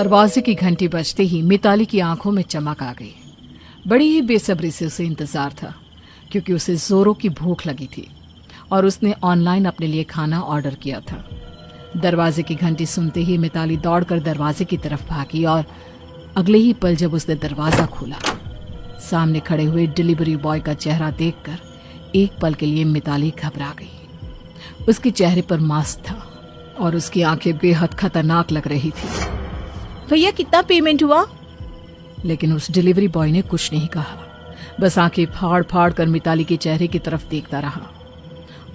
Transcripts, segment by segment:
दरवाजे की घंटी बजते ही मिताली की आंखों में चमक आ गई। बड़ी ही बेसब्री से उसे इंतजार था, क्योंकि उसे जोरों की भूख लगी थी और उसने ऑनलाइन अपने लिए खाना ऑर्डर किया था। दरवाजे की घंटी सुनते ही मिताली दौड़कर दरवाजे की तरफ भागी और अगले ही पल जब उसने दरवाजा खोला, सामने खड़े हुए डिलीवरी बॉय का चेहरा देखकर एक पल के लिए मिताली घबरा गई। उसके चेहरे पर मास्क था और उसकी आंखें बेहद खतरनाक लग रही थी। भैया कितना पेमेंट हुआ? लेकिन उस डिलीवरी बॉय ने कुछ नहीं कहा, बस आंखें फाड़ फाड़ कर मिताली के चेहरे की तरफ देखता रहा।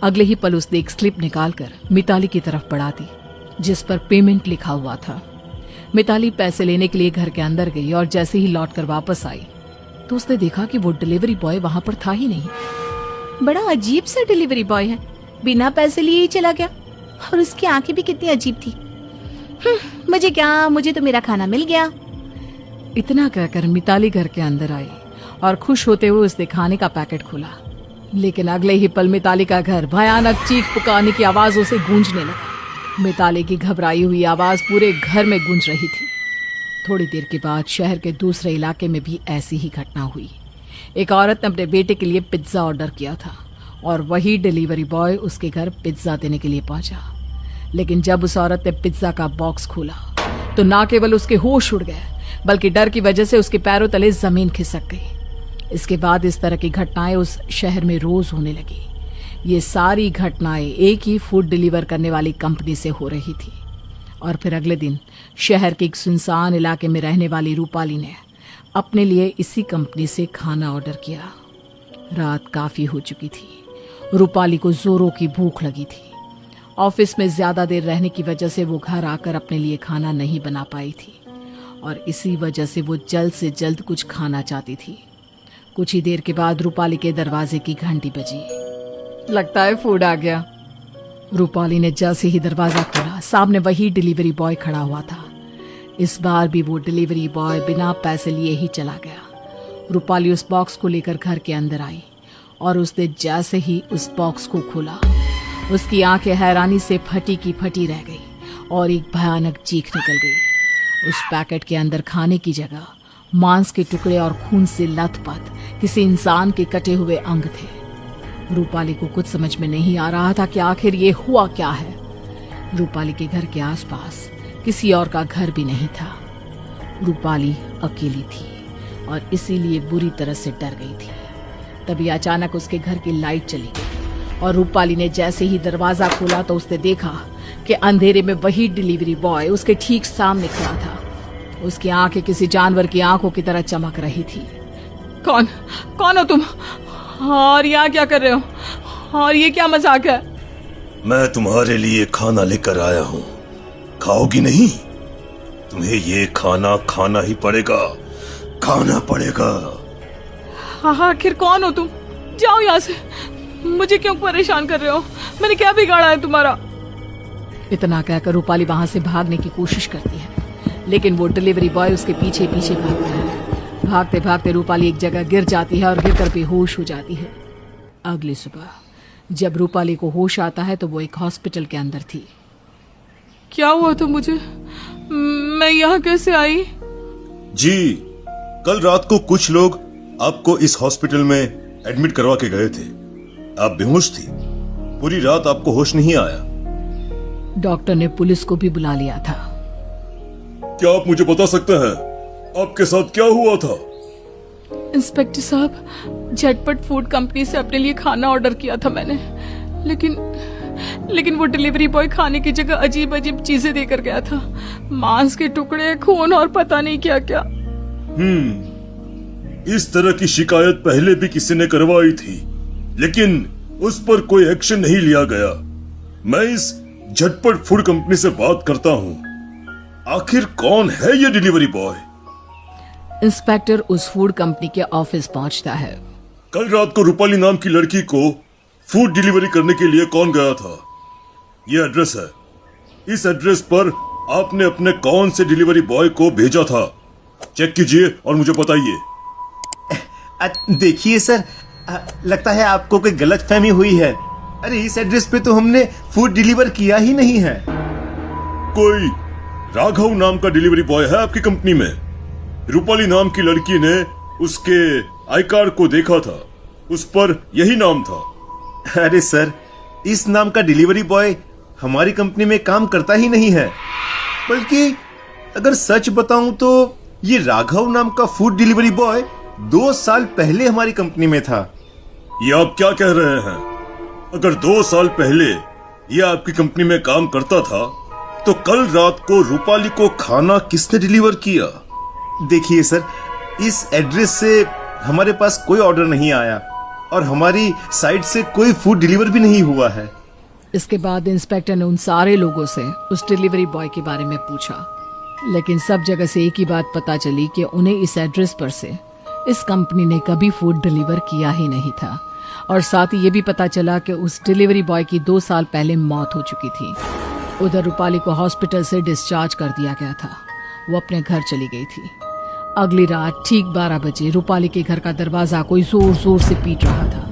अगले ही पल उसने एक स्लिप निकालकर मिताली की तरफ बढ़ा दी, जिस पर पेमेंट लिखा हुआ था। मिताली पैसे लेने के लिए घर के अंदर गई और जैसे ही लौटकर वापस आई तो उसने देखा कि वो डिलीवरी बॉय वहां पर था ही नहीं। बड़ा अजीब सा डिलीवरी बॉय है, बिना पैसे लिए ही चला गया और उसकी आंखें भी कितनी अजीब थी। मुझे क्या, मुझे तो मेरा खाना मिल गया। इतना कहकर मिताली घर के अंदर आई और खुश होते हुए उसने खाने का पैकेट खोला, लेकिन अगले ही पल मिताली का घर भयानक चीख पुकारने की आवाजों से गूंजने लगा। मिताली की घबराई हुई आवाज पूरे घर में गूंज रही थी। थोड़ी देर के बाद शहर के दूसरे इलाके में भी ऐसी ही घटना हुई। एक औरत ने अपने बेटे के लिए पिज्जा ऑर्डर किया था और वही डिलीवरी बॉय उसके घर पिज्जा देने के लिए पहुंचा। लेकिन जब उस औरत ने पिज्जा का बॉक्स खोला तो ना केवल उसके होश उड़ गए, बल्कि डर की वजह से उसके पैरों तले जमीन खिसक गई। इसके बाद इस तरह की घटनाएं उस शहर में रोज होने लगी। ये सारी घटनाएं एक ही फूड डिलीवर करने वाली कंपनी से हो रही थी। और फिर अगले दिन शहर के एक सुनसान इलाके में रहने वाली रूपाली ने अपने लिए इसी कंपनी से खाना ऑर्डर किया। रात काफी हो चुकी थी। रूपाली को जोरों की भूख लगी थी। ऑफिस में ज्यादा देर रहने की वजह से वो घर आकर अपने लिए खाना नहीं बना पाई थी और इसी वजह से वो जल्द से जल्द कुछ खाना चाहती थी। कुछ ही देर के बाद रूपाली के दरवाजे की घंटी बजी। लगता है फूड आ गया। रूपाली ने जैसे ही दरवाजा खोला, सामने वही डिलीवरी बॉय खड़ा हुआ था। इस बार भी वो डिलीवरी बॉय बिना पैसे लिए ही चला गया। रूपाली उस बॉक्स को लेकर घर के अंदर आई और उसने जैसे ही उस बॉक्स को खोला, उसकी आंखें हैरानी से फटी की फटी रह गई और एक भयानक चीख निकल गई। उस पैकेट के अंदर खाने की जगह मांस के टुकड़े और खून से लथपथ किसी इंसान के कटे हुए अंग थे। रूपाली को कुछ समझ में नहीं आ रहा था कि आखिर ये हुआ क्या है। रूपाली के घर के आसपास किसी और का घर भी नहीं था। रूपाली अकेली थी और इसीलिए बुरी तरह से डर गई थी। तभी अचानक उसके घर की लाइट चली गई और रूपाली ने जैसे ही दरवाजा खोला तो उसने देखा कि अंधेरे में वही डिलीवरी बॉय उसके ठीक सामने खड़ा था। उसकी आंखें किसी जानवर की आंखों की तरह चमक रही थी। कौन हो तुम? और यहाँ क्या कर रहे हो? और ये क्या मजाक है? मैं तुम्हारे लिए खाना लेकर आया हूँ, खाओगी नहीं? तुम्हें ये खाना खाना ही पड़ेगा, खाना पड़ेगा। आखिर कौन हो तुम? जाओ यहाँ से, मुझे क्यों परेशान कर रहे हो? मैंने क्या बिगाड़ा है तुम्हारा? इतना कहकर रूपाली वहां से भागने की कोशिश करती है, लेकिन वो डिलीवरी बॉय उसके पीछे पीछे भागता है। भागते भागते रूपाली एक जगह गिर जाती है और गिरकर बेहोश हो जाती है। अगली सुबह जब रूपाली को होश आता है तो वो एक हॉस्पिटल के अंदर थी। क्या हुआ था मुझे? मैं यहाँ कैसे आई? जी, कल रात को कुछ लोग आपको इस हॉस्पिटल में एडमिट करवा के गए थे। आप बेहोश थी, पूरी रात आपको होश नहीं आया। डॉक्टर ने पुलिस को भी बुला लिया था। क्या आप मुझे बता सकते हैं आपके साथ क्या हुआ था? इंस्पेक्टर साहब, झटपट फूड कंपनी से अपने लिए खाना ऑर्डर किया था मैंने, लेकिन वो डिलीवरी बॉय खाने की जगह अजीब अजीब चीजें देकर गया था। मांस के टुकड़े, खून और पता नहीं क्या क्या। इस तरह की शिकायत पहले भी किसी ने करवाई थी, लेकिन उस पर कोई एक्शन नहीं लिया गया। मैं इस झटपट फूड कंपनी से बात करता हूँ। आखिर कौन है ये डिलीवरी बॉय? इंस्पेक्टर उस फूड कंपनी के ऑफिस पहुंचता है। कल रात को रूपाली नाम की लड़की को फूड डिलीवरी करने के लिए कौन गया था? ये एड्रेस है। इस एड्रेस पर आपने अपने कौन से डिलीवरी बॉय को भेजा था? चेक कीजिए और मुझे बताइए। देखिए सर, लगता है आपको कोई गलतफहमी हुई है। अरे इस एड्रेस पे तो हमने फूड डिलीवर किया ही नहीं है। कोई राघव नाम का डिलीवरी बॉय है आपकी कंपनी में। रूपाली नाम की लड़की ने उसके आई कार्ड को देखा था, उस पर यही नाम था। अरे सर, इस नाम का डिलीवरी बॉय हमारी कंपनी में काम करता ही नहीं है। बल्कि अगर सच बताऊं तो ये राघव नाम का फूड डिलीवरी बॉय 2 साल पहले हमारी कंपनी में था। ये आप क्या कह रहे हैं? अगर 2 साल पहले ये आपकी कंपनी में काम करता था तो कल रात को रूपाली को खाना किसने डिलीवर किया? देखिए सर, इस एड्रेस से हमारे पास कोई ऑर्डर नहीं आया और हमारी साइट से कोई फूड डिलीवर भी नहीं हुआ है। इसके बाद इंस्पेक्टर ने उन सारे लोगों से उस डिलीवरी बॉय के बारे में पूछा, लेकिन सब जगह से एक ही बात पता चली कि उन्हें इस एड्रेस पर से इस कंपनी ने कभी फूड डिलीवर किया ही नहीं था। और साथ ही ये भी पता चला कि उस डिलीवरी बॉय की 2 साल पहले मौत हो चुकी थी। उधर रूपाली को हॉस्पिटल से डिस्चार्ज कर दिया गया था, वो अपने घर चली गई थी। अगली रात ठीक 12 बजे रूपाली के घर का दरवाजा कोई जोर जोर से पीट रहा था।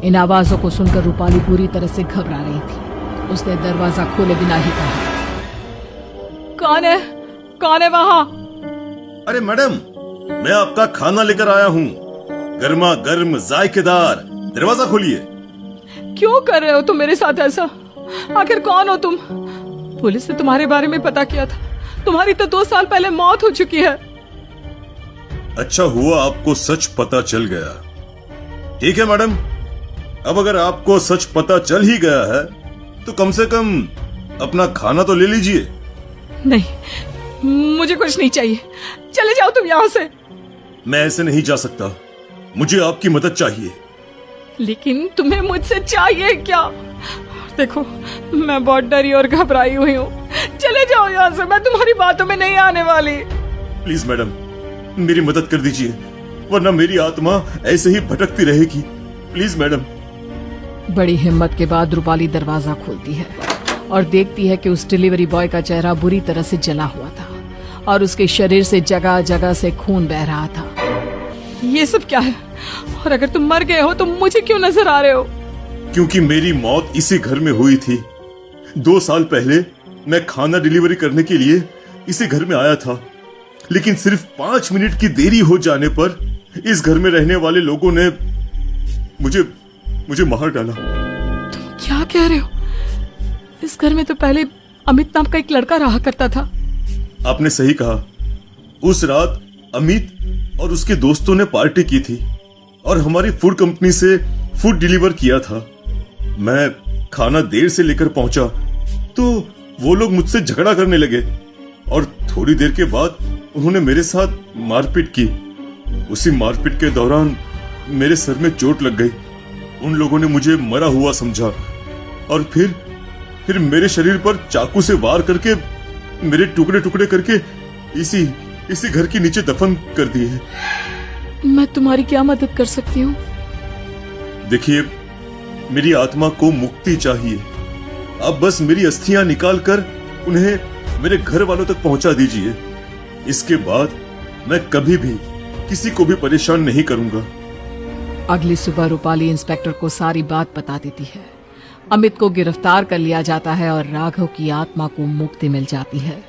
इन आवाजों को सुनकर रूपाली पूरी तरह से घबरा रही थी। उसने दरवाजा खोले बिना ही कहा, कौन है वहां? अरे मैडम, मैं आपका खाना लेकर आया हूँ, गर्मा गर्म जायकेदार। दरवाजा खोलिए। क्यों कर रहे हो तुम मेरे साथ ऐसा? आखिर कौन हो तुम? पुलिस ने तुम्हारे बारे में पता किया था, तुम्हारी तो 2 साल पहले मौत हो चुकी है। अच्छा हुआ आपको सच पता चल गया। ठीक है मैडम, अब अगर आपको सच पता चल ही गया है तो कम से कम अपना खाना तो ले लीजिए। नहीं, मुझे कुछ नहीं चाहिए, चले जाओ तुम यहाँ से। मैं ऐसे नहीं जा सकता, मुझे आपकी मदद चाहिए। लेकिन तुम्हें मुझसे चाहिए क्या? देखो, मैं बहुत डरी और घबराई हुई हूँ। चले जाओ यहाँ से, मैं तुम्हारी बातों में नहीं आने वाली। प्लीज मैडम, मेरी मदद कर दीजिए, वरना मेरी आत्मा ऐसे ही भटकती रहेगी। Please madam. बड़ी हिम्मत के बाद रूपाली दरवाजा खोलती है और देखती है कि उस डिलीवरी बॉय का चेहरा बुरी तरह से जला हुआ था और उसके शरीर से जगह जगह से खून बह रहा था। ये सब क्या है? और अगर तुम मर गए हो तो मुझे क्यों नजर आ रहे हो? क्योंकि मेरी मौत इसी घर में हुई थी। 2 साल पहले मैं खाना डिलीवरी करने के लिए इसी घर में आया था, लेकिन सिर्फ 5 मिनट की देरी हो जाने पर इस घर में रहने वाले लोगों ने मुझे मार डाला। तुम क्या कह रहे हो? इस घर में तो पहले अमित नाम का एक लड़का रहा करता था। आपने सही कहा। उस रात अमित और उसके दोस्तों ने पार्टी की थी और हमारी फूड कंपनी से फूड डिलीवर किया था। मैं खाना देर से लेकर पहुंचा तो वो लोग मुझसे झगड़ा करने लगे और थोड़ी देर के बाद उन्होंने मेरे साथ मारपीट की। उसी मारपीट के दौरान मेरे सर में चोट लग गई। उन लोगों ने मुझे मरा हुआ समझा और फिर मेरे शरीर पर चाकू से वार करके मेरे टुकड़े टुकड़े करके इसी घर के नीचे दफन कर दिए। मैं तुम्हारी क्या मदद कर सकती हूँ? देखिए, मेरी आत्मा को मुक्ति चाहिए। आप बस मेरी अस्थियां निकाल कर उन्हें मेरे घर वालों तक पहुंचा दीजिए। इसके बाद मैं कभी भी किसी को भी परेशान नहीं करूंगा। अगली सुबह रूपाली इंस्पेक्टर को सारी बात बता देती है। अमित को गिरफ्तार कर लिया जाता है और राघव की आत्मा को मुक्ति मिल जाती है।